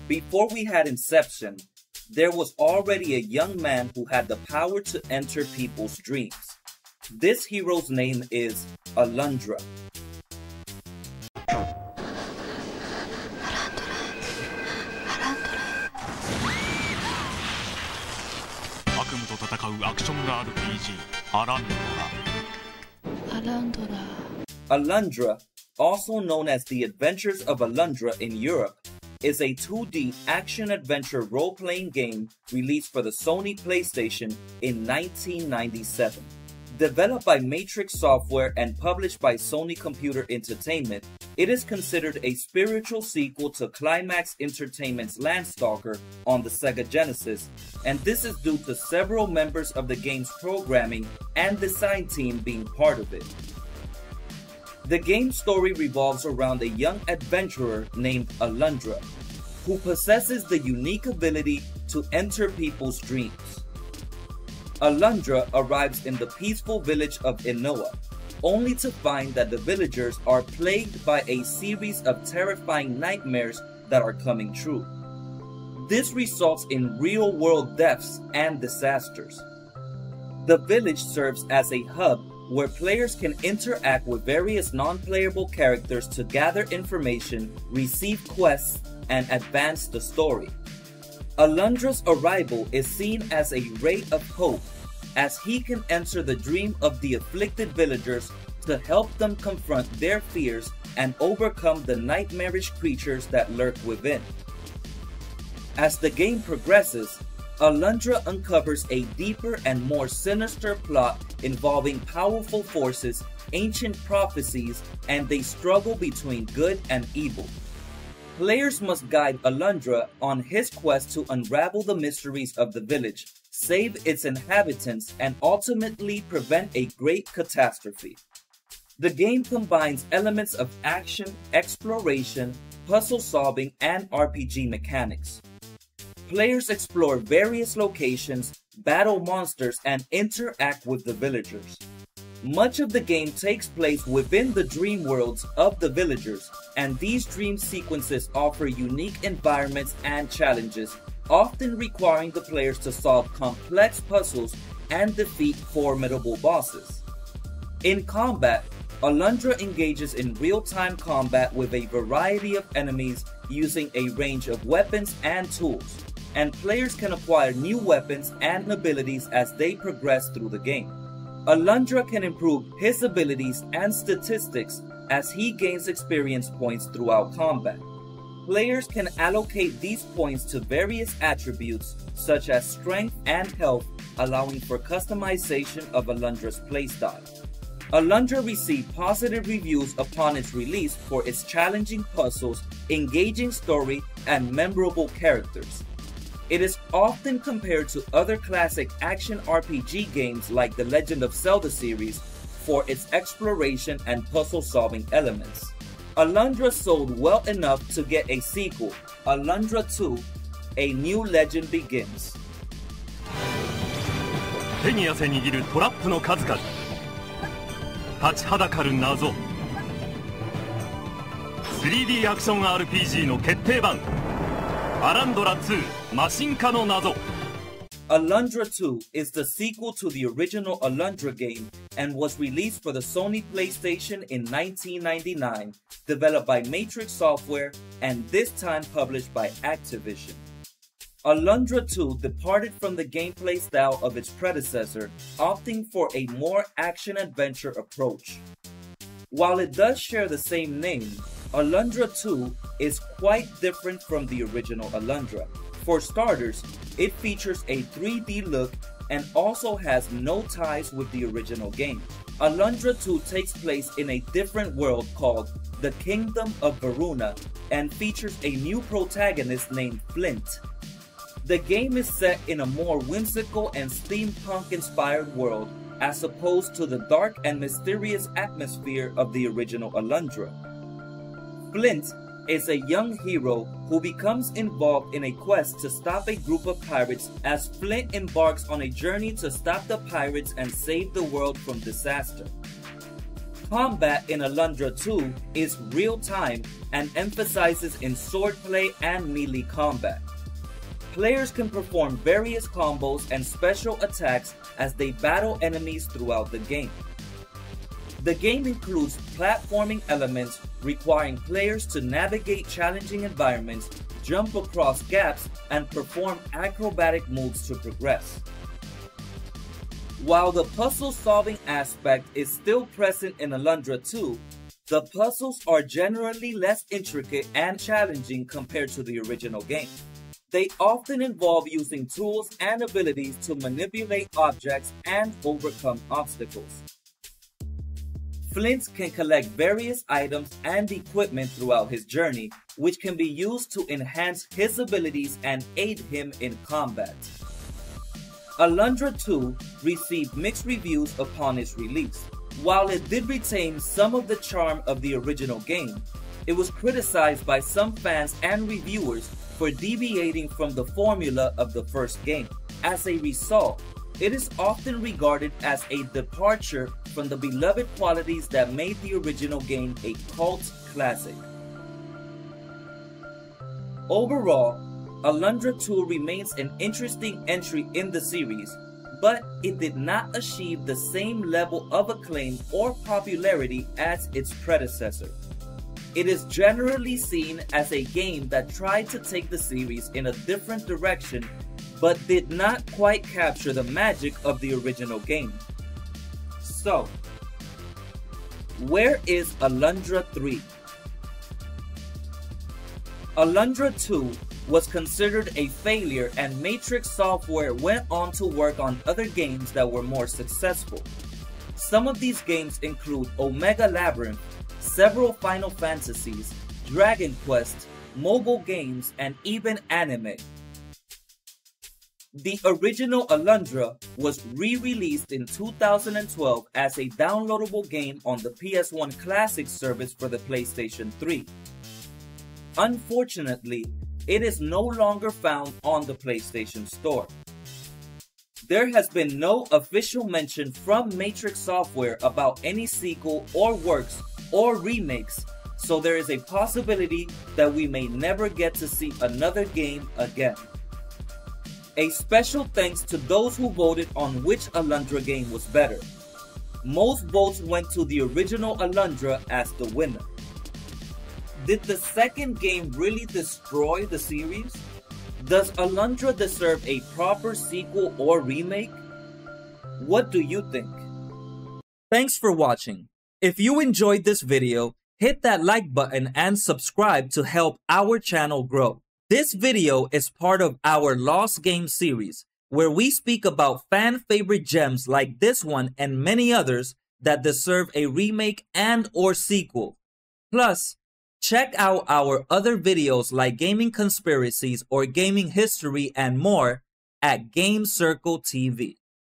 Before we had Inception, there was already a young man who had the power to enter people's dreams. This hero's name is Alundra. Alundra, also known as The Adventures of Alundra in Europe, is a 2D action-adventure role-playing game released for the Sony PlayStation in 1997. Developed by Matrix Software and published by Sony Computer Entertainment, it is considered a spiritual sequel to Climax Entertainment's Landstalker on the Sega Genesis, and this is due to several members of the game's programming and design team being part of it. The game's story revolves around a young adventurer named Alundra, who possesses the unique ability to enter people's dreams. Alundra arrives in the peaceful village of Inoa, only to find that the villagers are plagued by a series of terrifying nightmares that are coming true. This results in real-world deaths and disasters. The village serves as a hub where players can interact with various non-playable characters to gather information, receive quests, and advance the story. Alundra's arrival is seen as a ray of hope, as he can enter the dream of the afflicted villagers to help them confront their fears and overcome the nightmarish creatures that lurk within. As the game progresses, Alundra uncovers a deeper and more sinister plot involving powerful forces, ancient prophecies, and a struggle between good and evil. Players must guide Alundra on his quest to unravel the mysteries of the village, save its inhabitants, and ultimately prevent a great catastrophe. The game combines elements of action, exploration, puzzle solving, and RPG mechanics. Players explore various locations, battle monsters, and interact with the villagers. Much of the game takes place within the dream worlds of the villagers, and these dream sequences offer unique environments and challenges, often requiring the players to solve complex puzzles and defeat formidable bosses. In combat, Alundra engages in real-time combat with a variety of enemies using a range of weapons and tools, and players can acquire new weapons and abilities as they progress through the game. Alundra can improve his abilities and statistics as he gains experience points throughout combat. Players can allocate these points to various attributes such as strength and health, allowing for customization of Alundra's playstyle. Alundra received positive reviews upon its release for its challenging puzzles, engaging story, and memorable characters. It is often compared to other classic action RPG games like the Legend of Zelda series for its exploration and puzzle-solving elements. Alundra sold well enough to get a sequel, Alundra 2: A New Legend Begins. 手に汗握るトラップの数々、立ちはだかる謎、3D アクション RPG の決定版、アランドラ2マシン化の謎。Alundra 2 is the sequel to the original Alundra game and was released for the Sony PlayStation in 1999, developed by Matrix Software and this time published by Activision. Alundra 2 departed from the gameplay style of its predecessor, opting for a more action-adventure approach. While it does share the same name, Alundra 2 is quite different from the original Alundra. For starters, it features a 3D look and also has no ties with the original game. Alundra 2 takes place in a different world called the Kingdom of Varuna and features a new protagonist named Flint. The game is set in a more whimsical and steampunk-inspired world as opposed to the dark and mysterious atmosphere of the original Alundra. Flint is a young hero who becomes involved in a quest to stop a group of pirates as Flint embarks on a journey to stop the pirates and save the world from disaster. Combat in Alundra 2 is real-time and emphasizes in swordplay and melee combat. Players can perform various combos and special attacks as they battle enemies throughout the game. The game includes platforming elements requiring players to navigate challenging environments, jump across gaps, and perform acrobatic moves to progress. While the puzzle-solving aspect is still present in Alundra 2, the puzzles are generally less intricate and challenging compared to the original game. They often involve using tools and abilities to manipulate objects and overcome obstacles. Flint can collect various items and equipment throughout his journey, which can be used to enhance his abilities and aid him in combat. Alundra 2 received mixed reviews upon its release. While it did retain some of the charm of the original game, it was criticized by some fans and reviewers for deviating from the formula of the first game. As a result, it is often regarded as a departure from the beloved qualities that made the original game a cult classic. Overall, Alundra 2 remains an interesting entry in the series, but it did not achieve the same level of acclaim or popularity as its predecessor. It is generally seen as a game that tried to take the series in a different direction, but did not quite capture the magic of the original game. So, where is Alundra 3? Alundra 2 was considered a failure, and Matrix Software went on to work on other games that were more successful. Some of these games include Omega Labyrinth, several Final Fantasies, Dragon Quest, mobile games, and even anime. The original Alundra was re-released in 2012 as a downloadable game on the PS1 Classic service for the PlayStation 3. Unfortunately, it is no longer found on the PlayStation Store. There has been no official mention from Matrix Software about any sequel or works or remakes, so there is a possibility that we may never get to see another game again. A special thanks to those who voted on which Alundra game was better. Most votes went to the original Alundra as the winner. Did the second game really destroy the series? Does Alundra deserve a proper sequel or remake? What do you think? Thanks for watching. If you enjoyed this video, hit that like button and subscribe to help our channel grow. This video is part of our Lost Games series, where we speak about fan favorite gems like this one and many others that deserve a remake and or sequel. Plus, check out our other videos like gaming conspiracies or gaming history and more at Game Circle TV.